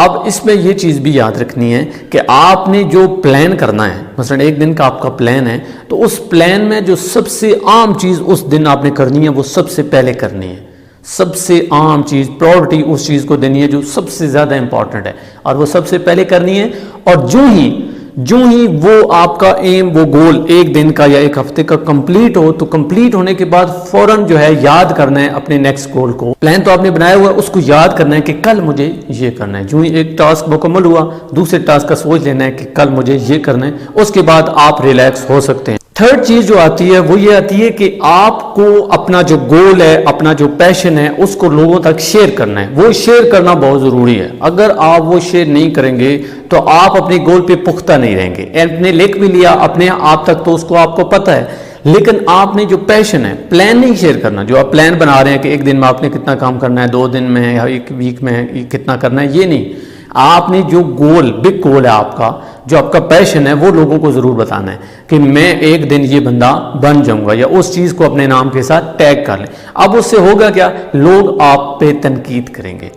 اب اس میں یہ چیز بھی یاد رکھنی ہے کہ آپ نے جو پلان کرنا ہے، مثلا ایک دن کا آپ کا پلان ہے، تو اس پلان میں جو سب سے عام چیز اس دن آپ نے کرنی ہے وہ سب سے پہلے کرنی ہے. سب سے عام چیز، پرائورٹی اس چیز کو دینی ہے جو سب سے زیادہ امپورٹنٹ ہے، اور وہ سب سے پہلے کرنی ہے. اور جو ہی وہ آپ کا ایم، وہ گول ایک دن کا یا ایک ہفتے کا کمپلیٹ ہو، تو کمپلیٹ ہونے کے بعد فوراً جو ہے یاد کرنا ہے اپنے نیکسٹ گول کو. پلان تو آپ نے بنایا ہوا ہے، اس کو یاد کرنا ہے کہ کل مجھے یہ کرنا ہے. جو ہی ایک ٹاسک مکمل ہوا، دوسرے ٹاسک کا سوچ لینا ہے کہ کل مجھے یہ کرنا ہے. اس کے بعد آپ ریلیکس ہو سکتے ہیں. تھرڈ چیز جو آتی ہے وہ یہ آتی ہے کہ آپ کو اپنا جو گول ہے، اپنا جو پیشن ہے، اس کو لوگوں تک شیئر کرنا ہے. وہ شیئر کرنا بہت ضروری ہے. اگر آپ وہ شیئر نہیں کریں گے تو آپ اپنے گول پہ پختہ نہیں رہیں گے. آپ نے لکھ بھی لیا اپنے آپ تک تو اس کو آپ کو پتہ ہے، لیکن آپ نے جو پیشن ہے، پلان نہیں شیئر کرنا. جو آپ پلان بنا رہے ہیں کہ ایک دن میں آپ نے کتنا کام کرنا ہے، 2 دن میں یا ایک ویک میں کتنا کرنا ہے، یہ نہیں. آپ نے جو گول، بگ گول ہے آپ کا، جو آپ کا پیشن ہے، وہ لوگوں کو ضرور بتانا ہے کہ میں ایک دن یہ بندہ بن جاؤں گا، یا اس چیز کو اپنے نام کے ساتھ ٹیگ کر لیں. اب اس سے ہوگا کیا؟ لوگ آپ پہ تنقید کریں گے.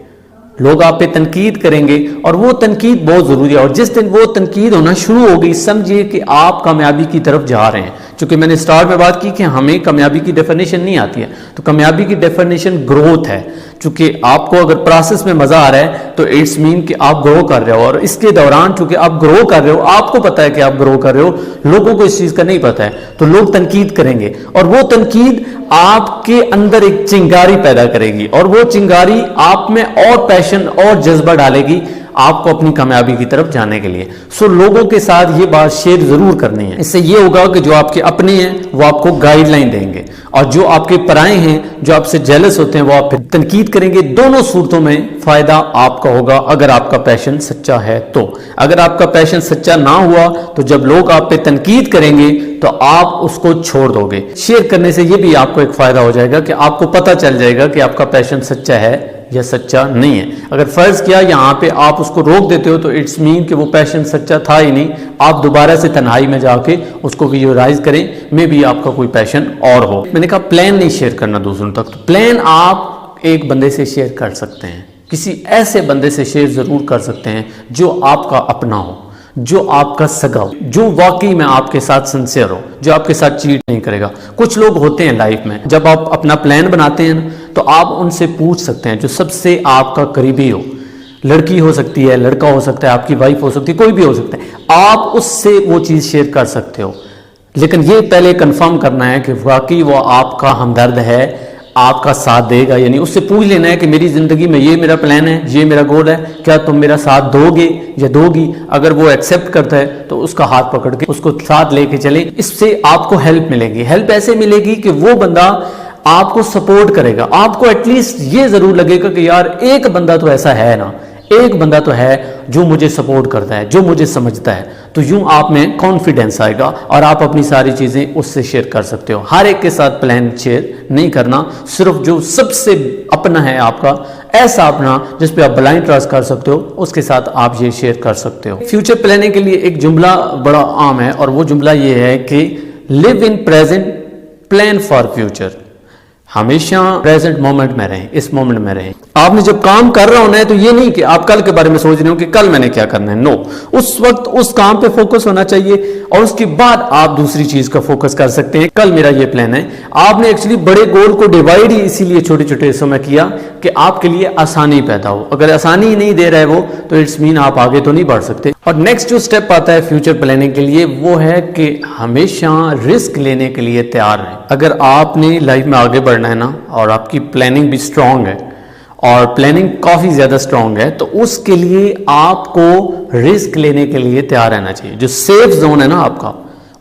لوگ آپ پہ تنقید کریں گے، اور وہ تنقید بہت ضروری ہے. اور جس دن وہ تنقید ہونا شروع ہو گئی، سمجھیے کہ آپ کامیابی کی طرف جا رہے ہیں. چونکہ میں نے سٹارٹ میں بات کی کہ ہمیں کامیابی کی ڈیفینیشن نہیں آتی ہے، تو کامیابی کی ڈیفینیشن گروتھ ہے. چونکہ آپ کو اگر پروسیس میں مزہ آ رہا ہے تو اٹس مین کہ آپ گرو کر رہے ہو. اور اس کے دوران چونکہ آپ گرو کر رہے ہو، آپ کو پتا ہے کہ آپ گرو کر رہے ہو، لوگوں کو اس چیز کا نہیں پتا ہے، تو لوگ تنقید کریں گے. اور وہ تنقید آپ کے اندر ایک چنگاری پیدا کرے گی، اور وہ چنگاری آپ میں اور پیشن اور جذبہ ڈالے گی آپ کو اپنی کامیابی کی طرف جانے کے لیے. سو لوگوں کے ساتھ یہ بات شیئر ضرور کرنی ہے. اس سے یہ ہوگا کہ جو آپ کے اپنے ہیں وہ آپ کو گائیڈ لائن دیں گے، اور جو آپ کے پرائے ہیں، جو آپ سے جیلس ہوتے ہیں، وہ آپ پہ تنقید کریں گے. دونوں صورتوں میں فائدہ آپ کا ہوگا اگر آپ کا پیشن سچا ہے تو. اگر آپ کا پیشن سچا نہ ہوا تو جب لوگ آپ پہ تنقید کریں گے تو آپ اس کو چھوڑ دو گے. شیئر کرنے سے یہ بھی آپ کو ایک فائدہ ہو جائے گا کہ آپ کو پتہ چل جائے گا کہ آپ کا پیشن سچا ہے یا سچا نہیں ہے. اگر فرض کیا یہاں پہ آپ اس کو روک دیتے ہو تو اٹس مین کہ وہ پیشن سچا تھا ہی نہیں. آپ دوبارہ سے تنہائی میں جا کے اس کو ویژوائز کریں، میں بھی آپ کا کوئی پیشن اور ہو. میں نے کہا پلان نہیں شیئر کرنا دوسروں تک. تو پلان آپ ایک بندے سے شیئر کر سکتے ہیں، کسی ایسے بندے سے شیئر ضرور کر سکتے ہیں جو آپ کا اپنا ہو، جو آپ کا سگا ہو، جو واقعی میں آپ کے ساتھ سنسیئر ہو، جو آپ کے ساتھ چیٹ نہیں کرے گا. کچھ لوگ ہوتے ہیں لائف میں، جب آپ اپنا پلان بناتے ہیں تو آپ ان سے پوچھ سکتے ہیں جو سب سے آپ کا قریبی ہو. لڑکی ہو سکتی ہے، لڑکا ہو سکتا ہے، آپ کی وائف ہو سکتی ہے، کوئی بھی ہو سکتا ہے. آپ اس سے وہ چیز شیئر کر سکتے ہو، لیکن یہ پہلے کنفرم کرنا ہے کہ واقعی وہ آپ کا ہمدرد ہے، آپ کا ساتھ دے گا. یعنی اس سے پوچھ لینا ہے کہ میری زندگی میں یہ میرا پلان ہے، یہ میرا گول ہے، کیا تم میرا ساتھ دو گے یا دو گی؟ اگر وہ ایکسیپٹ کرتا ہے تو اس کا ہاتھ پکڑ کے اس کو ساتھ لے کے چلیں. اس سے آپ کو ہیلپ ملے گی. ہیلپ ایسے ملے گی کہ وہ بندہ آپ کو سپورٹ کرے گا. آپ کو ایٹ لیسٹ یہ ضرور لگے گا کہ یار ایک بندہ تو ایسا ہے نا، ایک بندہ تو ہے جو مجھے سپورٹ کرتا ہے، جو مجھے سمجھتا ہے. تو یوں آپ میں کانفیڈنس آئے گا اور آپ اپنی ساری چیزیں اس سے شیئر کر سکتے ہو. ہر ایک کے ساتھ پلان شیئر نہیں کرنا، صرف جو سب سے اپنا ہے آپ کا، ایسا اپنا جس پہ آپ بلائنڈ ٹرسٹ کر سکتے ہو، اس کے ساتھ آپ یہ شیئر کر سکتے ہو. فیوچر پلاننگ کے لیے ایک جملہ بڑا عام ہے، اور وہ جملہ یہ ہے کہ live in present, plan for future. ہمیشہ پریزنٹ مومنٹ میں رہیں، اس مومنٹ میں رہیں. آپ نے جب کام کر رہا ہونا ہے تو یہ نہیں کہ آپ کل کے بارے میں سوچ رہے ہو کہ کل میں نے کیا کرنا ہے. نو، اس وقت اس کام پہ فوکس ہونا چاہیے، اور اس کے بعد آپ دوسری چیز کا فوکس کر سکتے ہیں. کل میرا یہ پلان ہے. آپ نے ایکچولی بڑے گول کو ڈیوائڈ ہی اسی لیے چھوٹے چھوٹے حصوں میں کیا کہ آپ کے لیے آسانی پیدا ہو. اگر آسانی ہی نہیں دے رہا ہے وہ، تو اٹس مین آپ آگے تو نہیں بڑھ سکتے. اور نیکسٹ جو سٹیپ آتا ہے فیوچر پلاننگ کے لیے، وہ ہے کہ ہمیشہ رسک لینے کے لیے تیار رہیں. اگر آپ نے لائف میں آگے بڑھنا ہے نا، اور آپ کی پلاننگ بھی سٹرونگ ہے، اور پلاننگ کافی زیادہ سٹرونگ ہے، تو اس کے لیے آپ کو رسک لینے کے لیے تیار رہنا چاہیے. جو سیف زون ہے نا آپ کا،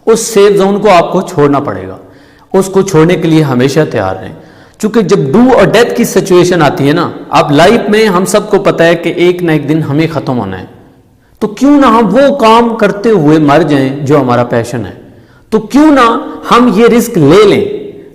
اس سیف زون کو آپ کو چھوڑنا پڑے گا. اس کو چھوڑنے کے لیے ہمیشہ تیار رہیں. چونکہ جب ڈو اور ڈیتھ کی سچویشن آتی ہے نا، اب لائف میں ہم سب کو پتا ہے کہ ایک نہ ایک دن ہمیں ختم ہونا ہے. تو کیوں نہ ہم وہ کام کرتے ہوئے مر جائیں جو ہمارا پیشن ہے. تو کیوں نہ ہم یہ رسک لے لیں،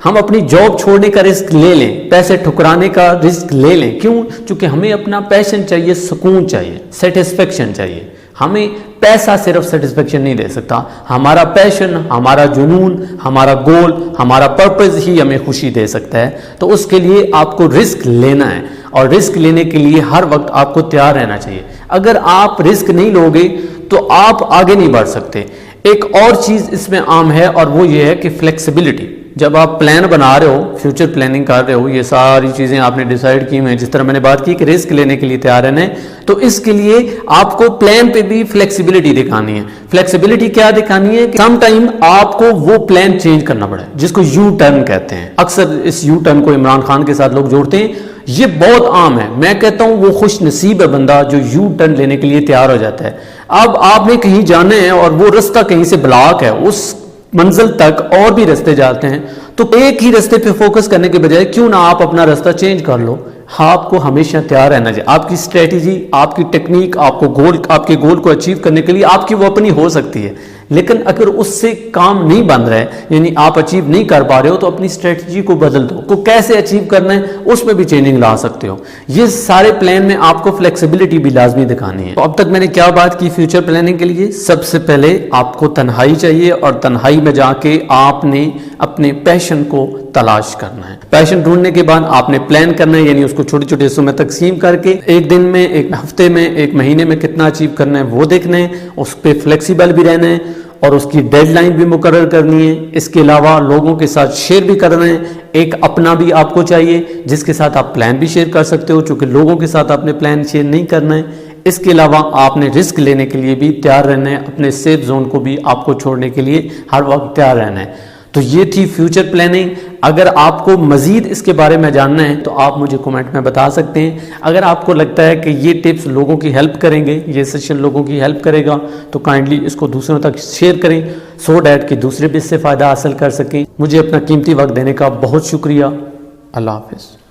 ہم اپنی جاب چھوڑنے کا رسک لے لیں، پیسے ٹھکرانے کا رسک لے لیں. کیوں؟ چونکہ ہمیں اپنا پیشن چاہیے، سکون چاہیے، سیٹسفیکشن چاہیے. ہمیں پیسہ صرف سیٹسفیکشن نہیں دے سکتا، ہمارا پیشن، ہمارا جنون، ہمارا گول، ہمارا پرپز ہی ہمیں خوشی دے سکتا ہے۔ تو اس کے لیے آپ کو رسک لینا ہے، اور رسک لینے کے لیے ہر وقت آپ کو تیار رہنا چاہیے۔ اگر آپ رسک نہیں لوگے تو آپ آگے نہیں بڑھ سکتے۔ ایک اور چیز اس میں عام ہے، اور وہ یہ ہے کہ فلیکسیبلٹی۔ جب آپ پلان بنا رہے ہو، فیوچر پلاننگ کر رہے ہو، یہ ساری چیزیں آپ نے ڈیسائیڈ کی ہوئی ہیں، جس طرح میں نے بات کی کہ رسک لینے کے لیے تیار رہنا ہے، تو اس کے لیے آپ کو پلان پہ بھی فلیکسیبلٹی دکھانی ہے۔ فلیکسیبلٹی کیا دکھانی ہے کہ سم ٹائم آپ کو وہ پلان چینج کرنا پڑے، جس کو یو ٹرن کہتے ہیں۔ اکثر اس یو ٹرن کو عمران خان کے ساتھ لوگ جوڑتے ہیں، یہ بہت عام ہے۔ میں کہتا ہوں وہ خوش نصیب ہے بندہ جو یو ٹرن لینے کے لیے تیار ہو جاتا ہے۔ اب آپ نے کہیں جانا ہے اور وہ رستہ کہیں سے بلاک ہے، اس منزل تک اور بھی رستے جاتے ہیں، تو ایک ہی رستے پہ فوکس کرنے کے بجائے کیوں نہ آپ اپنا رستہ چینج کر لو۔ آپ کو ہمیشہ تیار رہنا چاہیے۔ آپ کی اسٹریٹجی، آپ کی ٹیکنیک، آپ کے گول کو اچیو کرنے کے لیے آپ کی وہ اپنی ہو سکتی ہے، لیکن اگر اس سے کام نہیں بن رہا ہے، یعنی آپ اچیو نہیں کر پا رہے ہو، تو اپنی اسٹریٹجی کو بدل دو۔ کو کیسے اچیو کرنا ہے اس میں بھی چینجنگ لا سکتے ہو۔ یہ سارے پلان میں آپ کو فلیکسیبلٹی بھی لازمی دکھانی ہے۔ تو اب تک میں نے کیا بات کی فیوچر پلاننگ کے لیے؟ سب سے پہلے آپ کو تنہائی چاہیے، اور تنہائی میں جا کے آپ نے اپنے پیشن کو تلاش کرنا ہے۔ پیشن ڈھونڈنے کے بعد آپ نے پلان کرنا ہے، یعنی اس کو چھوٹے چھوٹے حصوں میں تقسیم کر کے ایک دن میں، ایک ہفتے میں، ایک مہینے میں کتنا اچیو کرنا ہے وہ دیکھنا ہے، اس پہ فلیکسیبل بھی رہنا ہے، اور اس کی ڈیڈ لائن بھی مقرر کرنی ہے۔ اس کے علاوہ لوگوں کے ساتھ شیئر بھی کرنا ہے، ایک اپنا بھی آپ کو چاہیے جس کے ساتھ آپ پلان بھی شیئر کر سکتے ہو، چونکہ لوگوں کے ساتھ آپ نے پلان شیئر نہیں کرنا ہے۔ اس کے علاوہ آپ نے رسک لینے کے لیے بھی تیار رہنا ہے، اپنے سیف زون کو بھی آپ کو چھوڑنے کے لیے ہر وقت تیار رہنا ہے۔ تو یہ تھی فیوچر پلاننگ۔ اگر آپ کو مزید اس کے بارے میں جاننا ہے تو آپ مجھے کمنٹ میں بتا سکتے ہیں۔ اگر آپ کو لگتا ہے کہ یہ ٹپس لوگوں کی ہیلپ کریں گے، یہ سیشن لوگوں کی ہیلپ کرے گا، تو کائنڈلی اس کو دوسروں تک شیئر کریں، سو دیٹ کہ دوسرے بھی اس سے فائدہ حاصل کر سکیں۔ مجھے اپنا قیمتی وقت دینے کا بہت شکریہ۔ اللہ حافظ۔